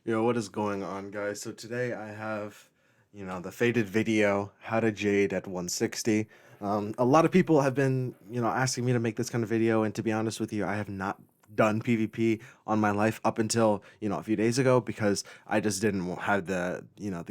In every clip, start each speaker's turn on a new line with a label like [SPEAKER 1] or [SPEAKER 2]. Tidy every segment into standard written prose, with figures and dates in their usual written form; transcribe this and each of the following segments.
[SPEAKER 1] Yo, what is going on, guys? So today I have, the faded video, how to Jade at 160. A lot of people have been, asking me to make this kind of video, and to be honest with you, I have not done PvP on my life up until, a few days ago because I just didn't have the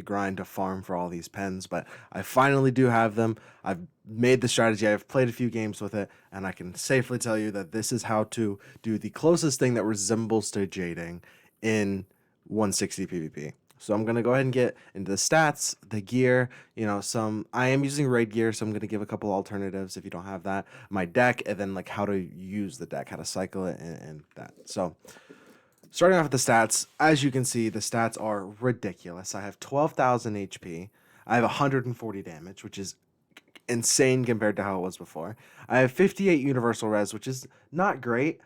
[SPEAKER 1] grind to farm for all these pens, but I finally do have them. I've made the strategy, I've played a few games with it, and I can safely tell you that this is how to do the closest thing that resembles to jading in 160 PvP. So I'm gonna go ahead and get into the stats, the gear, I am using raid gear, so I'm gonna give a couple alternatives if you don't have that, my deck, and then like how to use the deck, how to cycle it, and that. So starting off with the stats, as you can see, the stats are ridiculous. I have 12,000 HP. I have 140 damage, which is insane compared to how it was before. I have 58 universal res, which is not great,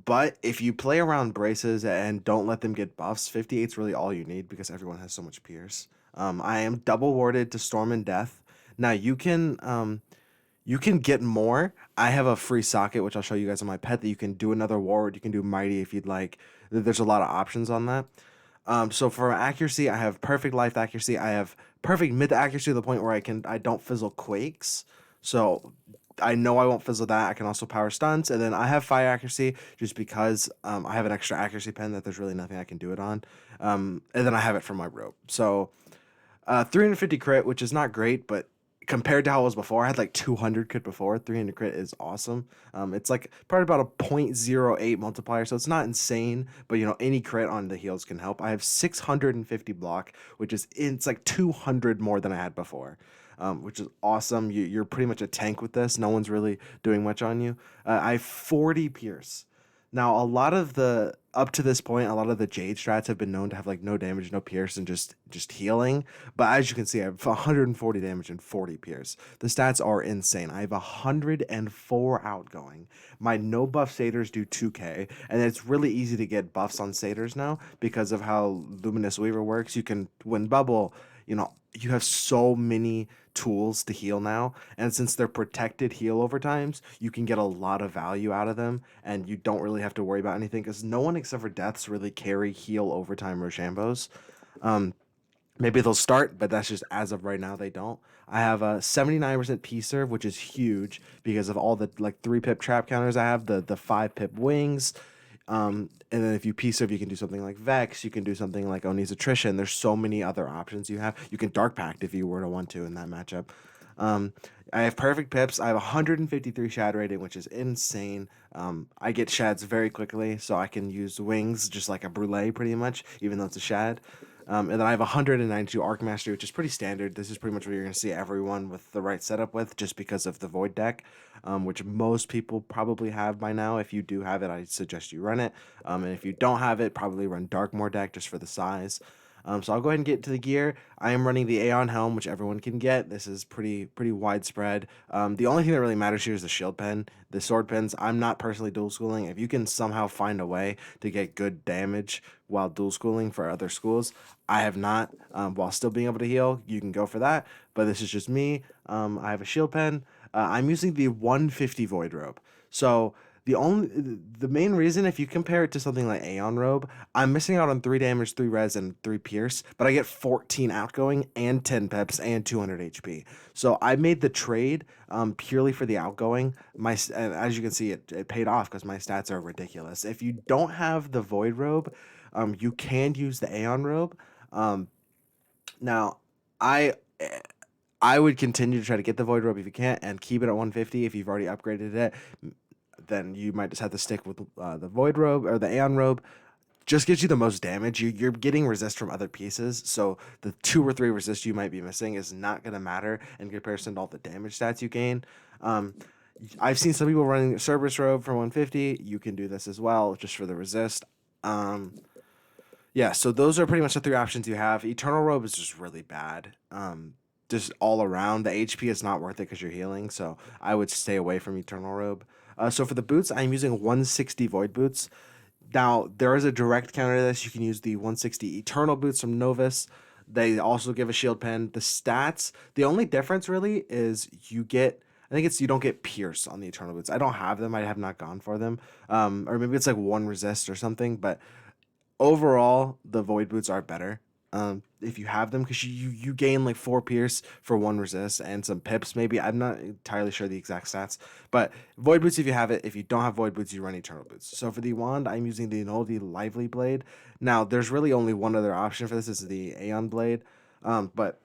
[SPEAKER 1] but if you play around braces and don't let them get buffs, 58 is really all you need because everyone has so much pierce. I am double warded to Storm and Death. Now you can get more. I have a free socket which I'll show you guys on my pet that you can do another ward. You can do Mighty if you'd like. There's a lot of options on that. So for accuracy, I have perfect life accuracy. I have perfect mid accuracy to the point where I don't fizzle quakes. So I know I won't fizzle that. I can also power stunts, and then I have fire accuracy just because I have an extra accuracy pen that there's really nothing I can do it on. And then I have it for my rope. So 350 crit, which is not great, but compared to how it was before, I had like 200 crit before. 300 crit is awesome. It's like probably about a 0.08 multiplier, so it's not insane, but any crit on the heals can help. I have 650 block, which is it's like 200 more than I had before. Which is awesome. You're pretty much a tank with this. No one's really doing much on you. I have 40 pierce. Now, a lot of the up to this point, a lot of the Jade strats have been known to have like no damage, no pierce, and just healing. But as you can see, I have 140 damage and 40 pierce. The stats are insane. I have 104 outgoing. My no buff satyrs do 2k, and it's really easy to get buffs on satyrs now because of how Luminous Weaver works. You can win bubble. You have so many tools to heal now, and since they're protected heal over times, you can get a lot of value out of them, and you don't really have to worry about anything because no one except for deaths really carry heal overtime Rochambeaus. um Maybe they'll start, but that's just as of right now they don't. I have a 79% P serve, which is huge because of all the like 3 pip trap counters I have, the 5 pip wings. And then if you P serve, you can do something like Vex, you can do something like Oni's Attrition. There's so many other options you have. You can Dark Pact if you were to want to in that matchup. Um, I have perfect pips. I have 153 shad rating, which is insane. I get shads very quickly, so I can use wings just like a brulee pretty much, even though it's a shad. And then I have 192 Arc Mastery, which is pretty standard. This is pretty much what you're going to see everyone with the right setup with, just because of the Void deck, which most people probably have by now. If you do have it, I suggest you run it. And if you don't have it, probably run Darkmoor deck just for the size. So I'll go ahead and get to the gear. I am running the Aeon Helm, which everyone can get. This is pretty widespread. The only thing that really matters here is the shield pen. The sword pens, I'm not personally dual schooling. If you can somehow find a way to get good damage while dual schooling for other schools, I have not. While still being able to heal, you can go for that. But this is just me. I have a shield pen. I'm using the 150 Void Robe. So the main reason, if you compare it to something like Aeon Robe, I'm missing out on 3 damage, 3 res, and 3 pierce, but I get 14 outgoing and 10 peps and 200 HP. So I made the trade purely for the outgoing. And as you can see, it paid off because my stats are ridiculous. If you don't have the Void Robe, you can use the Aeon Robe. Um, Now, I I would continue to try to get the Void Robe if you can't, and keep it at 150 if you've already upgraded it. Then you might just have to stick with the Void Robe or the Aeon Robe. Just gives you the most damage. You're getting resist from other pieces, so the 2 or 3 resist you might be missing is not going to matter in comparison to all the damage stats you gain. Um, I've seen some people running Cerberus Robe for 150. You can do this as well, just for the resist. Um, yeah, so those are pretty much the 3 options you have. Eternal Robe is just really bad. Just all around, the HP is not worth it because you're healing, so I would stay away from Eternal Robe. So for the boots, I'm using 160 Void Boots. Now, there is a direct counter to this. You can use the 160 Eternal Boots from Novus. They also give a shield pen. The stats, the only difference really is I think it's you don't get Pierce on the Eternal Boots. I don't have them. I have not gone for them. Or maybe it's like 1 resist or something, but overall, the void boots are better. If you have them, because you gain like 4 pierce for 1 resist and some pips, maybe. I'm not entirely sure the exact stats, but void boots if you have it. If you don't have void boots, you run eternal boots. So for the wand, I'm using the Nullity Lively Blade. Now, there's really only one other option for this. Is the Aeon Blade, but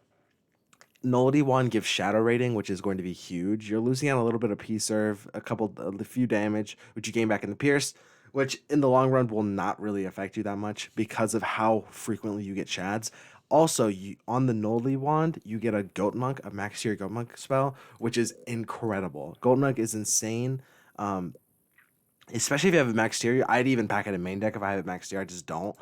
[SPEAKER 1] Nullity Wand gives Shadow Rating, which is going to be huge. You're losing out a little bit of P-Serve, a few damage, which you gain back in the Pierce, which in the long run will not really affect you that much because of how frequently you get Shads. Also, on the Nullity Wand, you get a Goat Monk, a Max Tier Goat Monk spell, which is incredible. Goat Monk is insane. Um, Especially if you have a max tier. I'd even pack it in main deck if I have it max tier. I just don't.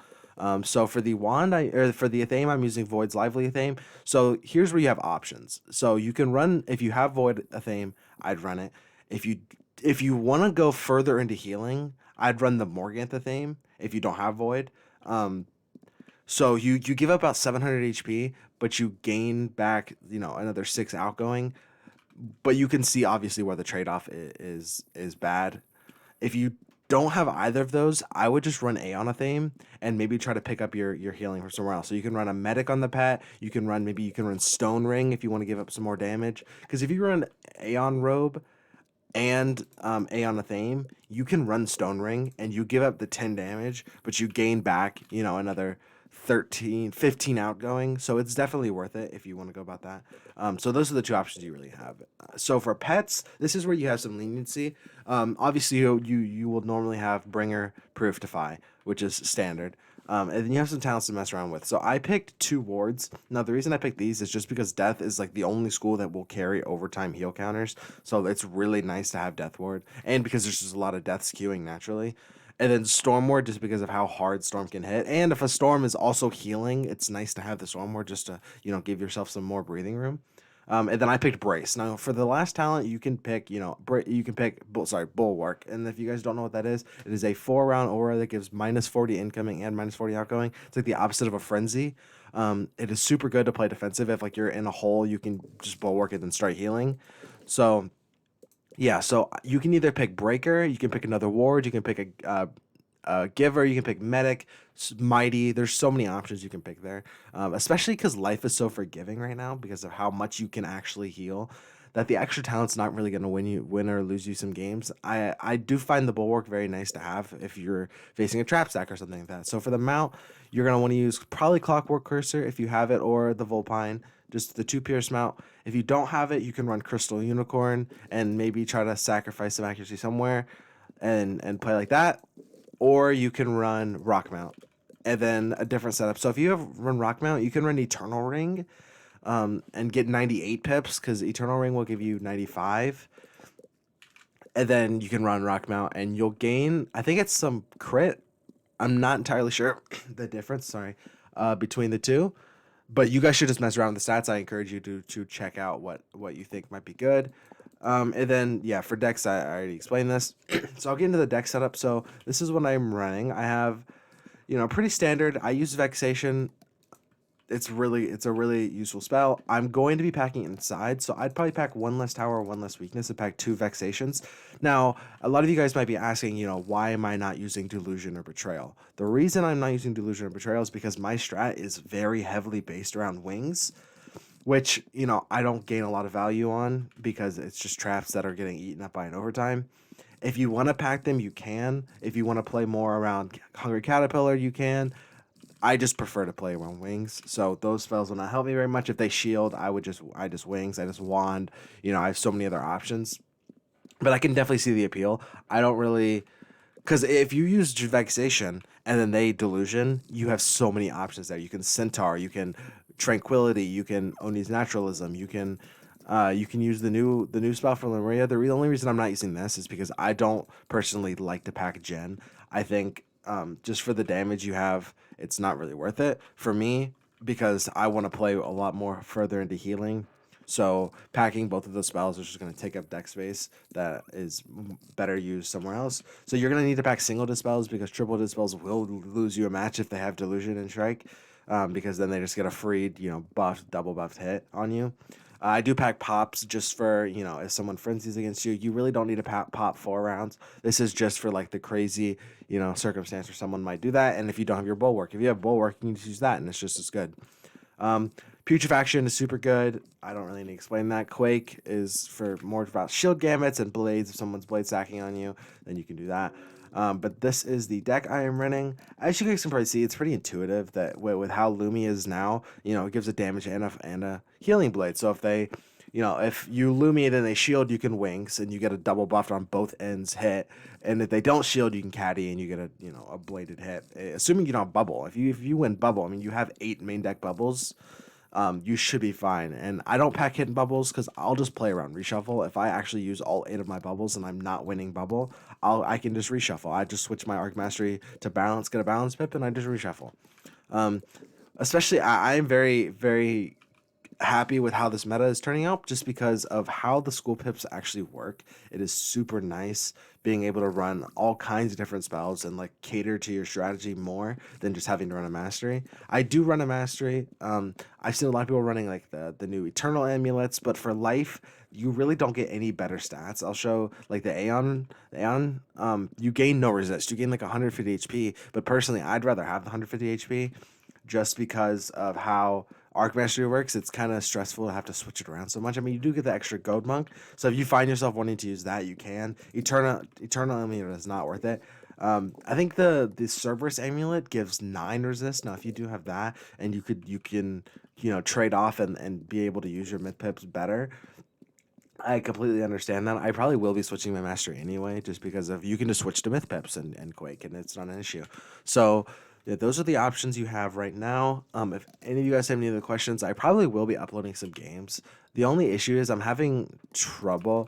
[SPEAKER 1] So for the wand, or for the Athame, I'm using Void's Lively Athame. So here's where you have options. So you can run, if you have Void Athame, I'd run it. If you want to go further into healing, I'd run the Morganth Athame if you don't have Void. So you give up about 700 HP, but you gain back another 6 outgoing. But you can see obviously where the trade off is bad. If you don't have either of those, I would just run Aeon Athame and maybe try to pick up your healing from somewhere else. So you can run a medic on the pet. You can run Stone Ring if you want to give up some more damage. Because if you run Aeon Robe and Aeon Athame, you can run Stone Ring and you give up the 10 damage, but you gain back another 13, 15 outgoing. So it's definitely worth it if you want to go about that. So those are the two options you really have. So for pets, this is where you have some leniency. Obviously, you will normally have Bringer, Proof, Defy, which is standard. And then you have some talents to mess around with. So I picked 2 wards. Now, the reason I picked these is just because Death is like the only school that will carry overtime heal counters. So it's really nice to have Death Ward. And because there's just a lot of Death skewing naturally. And then Storm Ward just because of how hard Storm can hit. And if a Storm is also healing, it's nice to have the Storm Ward just to, give yourself some more breathing room. And then I picked Brace. Now, for the last talent, you can pick, Bulwark. And if you guys don't know what that is, it is a 4-round aura that gives minus 40 incoming and minus 40 outgoing. It's like the opposite of a Frenzy. It is super good to play defensive. If like you're in a hole, you can just Bulwark it and start healing. So yeah, so you can either pick Breaker, you can pick another Ward, you can pick a Giver, you can pick Medic, Mighty. There's so many options you can pick there, especially because life is so forgiving right now because of how much you can actually heal. That the extra talent's not really going to win or lose you some games. I do find the Bulwark very nice to have if you're facing a trap stack or something like that. So for the mount, you're going to want to use probably Clockwork Cursor if you have it, or the Vulpine, just the 2 pierce mount. If you don't have it, you can run Crystal Unicorn and maybe try to sacrifice some accuracy somewhere and play like that. Or you can run Rock Mount and then a different setup. So if you run Rock Mount, you can run Eternal Ring and get 98 pips because Eternal Ring will give you 95. And then you can run Rock Mount and you'll gain, I think it's some crit. I'm not entirely sure the difference, between the two. But you guys should just mess around with the stats. I encourage you to check out what you think might be good. And then, yeah, for decks, I already explained this. So I'll get into the deck setup. So this is what I'm running. I have, pretty standard. I use Vexation. It's a really useful spell. I'm going to be packing inside, so I'd probably pack 1 less tower, 1 less weakness, and pack 2 Vexations. Now, a lot of you guys might be asking, why am I not using Delusion or Betrayal? The reason I'm not using Delusion or Betrayal is because my strat is very heavily based around wings, which, I don't gain a lot of value on because it's just traps that are getting eaten up by an overtime. If you want to pack them, you can. If you want to play more around Hungry Caterpillar, you can. I just prefer to play around wings, so those spells will not help me very much. If they shield, I just wings, I just wand. I have so many other options, but I can definitely see the appeal. I don't really, because if you use Vexation and then they Delusion, you have so many options there. You can Centaur, you can Tranquility, you can Oni's Naturalism, you can use the new spell from Lemuria. The only reason I'm not using this is because I don't personally like to pack Gen. I think just for the damage you have, it's not really worth it for me because I want to play a lot more further into healing. So packing both of those spells is just going to take up deck space that is better used somewhere else. So you're going to need to pack single dispels because triple dispels will lose you a match if they have Delusion and Strike, because then they just get a free, buffed, double buffed hit on you. I do pack pops just for, if someone frenzies against you, you really don't need to pop 4 rounds. This is just for like the crazy, circumstance where someone might do that. And if you don't have your bulwark, if you have bulwark, you can just use that and it's just as good. Um, Putrefaction is super good. I don't really need to explain that. Quake is for more about shield gamuts and blades. If someone's blade stacking on you, then you can do that. But this is the deck I am running. As you guys can probably see, it's pretty intuitive that with how Lumi is now, it gives a damage and a healing blade. So if you Lumi it and they shield, you can wings and you get a double buffed on both ends hit. And if they don't shield, you can caddy and you get a bladed hit. Assuming you don't bubble. If you win bubble, I mean you have 8 main deck bubbles. You should be fine. And I don't pack hidden bubbles because I'll just play around reshuffle. If I actually use all 8 of my bubbles and I'm not winning bubble, I can just reshuffle. I just switch my Arc Mastery to balance, get a balance pip, and I just reshuffle. Especially, I am very, very happy with how this meta is turning out just because of how the school pips actually work. It is super nice being able to run all kinds of different spells and like cater to your strategy more than just having to run a mastery. I do run a mastery. I've seen a lot of people running like the new eternal amulets, but for life you really don't get any better stats. I'll show like the Aeon, you gain no resist. You gain like 150 HP, but personally I'd rather have the 150 HP just because of how Arc Mastery works. It's kind of stressful to have to switch it around so much. I mean, you do get the extra Gold Monk, so if you find yourself wanting to use that, you can. Eternal Amulet is not worth it. I think the Cerberus Amulet gives 9 resist. Now, if you do have that, and you can trade off and be able to use your myth pips better. I completely understand that. I probably will be switching my mastery anyway, just because of you can just switch to myth pips and Quake, and it's not an issue. So yeah, those are the options you have right now. If any of you guys have any other questions, I probably will be uploading some games. The only issue is I'm having trouble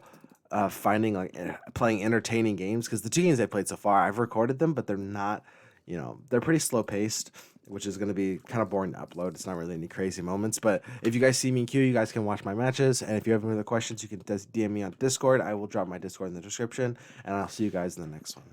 [SPEAKER 1] finding playing entertaining games because the 2 games I played so far, I've recorded them, but they're not, they're pretty slow paced, which is going to be kind of boring to upload. It's not really any crazy moments, but if you guys see me in queue, you guys can watch my matches. And if you have any other questions, you can DM me on Discord. I will drop my Discord in the description, and I'll see you guys in the next one.